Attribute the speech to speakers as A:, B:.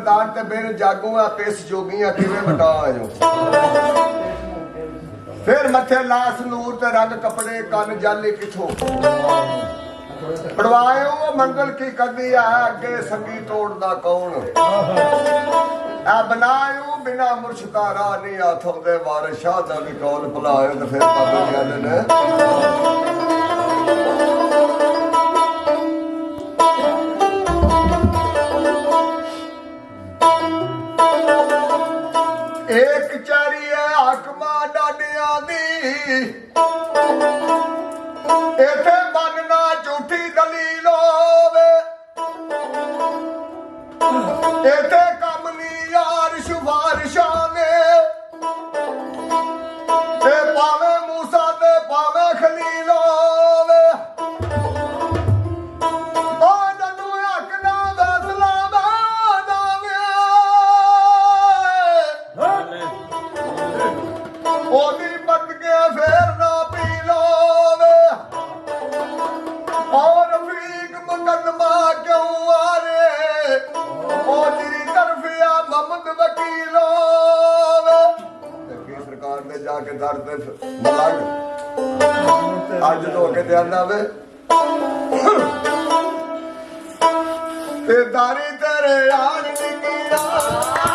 A: ਸਰਦਾਰ ਤੇ ਬਿਨ ਜਾਗੂ ਆ ਪਿਸ ਜੋਗੀਆਂ ਕਿਵੇਂ ਵਟਾ ਆਇਓ ਫਿਰ ਮੱਥੇ ਲਾਸ ਨੂਰ ਤੇ ਰੰਗ ਕਪੜੇ ਕੰਨ ਜਾਲੀ ਕਿਥੋਂ ਪੜਵਾਇਓ ਮੰਗਲ ਕੀ ਕਦੀ ਆ ਅੱਗੇ ਸੰਗੀ ਤੋੜਦਾ ਕੌਣ ਆ ਬਣਾਇਓ ਬਿਨਾ ਮੁਰਸ਼ਦਾਰਾ ਨਹੀਂ ਆਥੋਂ ਦੇ ਵਾਰਿਸ ਸ਼ਾਹ ਦਾ ਵੀ ਕੌਲ ਭੁਲਾਇਓ ਤੇ ਫਿਰ ਬਾਬੇ ਜਾਂਦੇ ਨੇ ਇੱਕ ਚਾਰੀ ਹੈ ਹਾਕਮਾਂ ਡਾਡਿਆਂ ਦੀ ਇੱਥੇ ਮੰਨਣਾ ਝੂਠੀ ਦਲੀਲ ਹੋਵੇ ਇੱਥੇ ਕੰਮ ਨਹੀਂ ਯਾਰ ਸਿਫਾਰਿਸ਼ਾਂ ਨੇ ਤੇ ਭਾਵੇਂ ਮੂਸਾ ਤੇ ਭਾਵੇਂ ਖਲੀਲ ਹੋਵੇ ਉਹਦੀ ਪੱਟ ਕੇ ਫੇਰ ਨਾ ਪੀ ਲੋਵੇ ਔਰ ਰਫੀਕ ਮੁਕੱਦਮਾ ਕਿਉਂ ਆਰੇ ਉਹ ਤੇਰੀ ਤਰਫ ਆ ਮੁਹੰਮਦ ਵਕੀਲ ਹੋਵੇ ਤੇ ਸਰਕਾਰ ਨੇ ਜਾ ਕੇ ਦਰ ਤੇ ਮਲੰਗ ਅੱਜ ਤੋਂ ਕੇ ਧਿਆਨਾ ਵੇ ਤੇ ਦਾਰੀ ਤੇਰੇ ਆਣ ਨਿਕੀਆ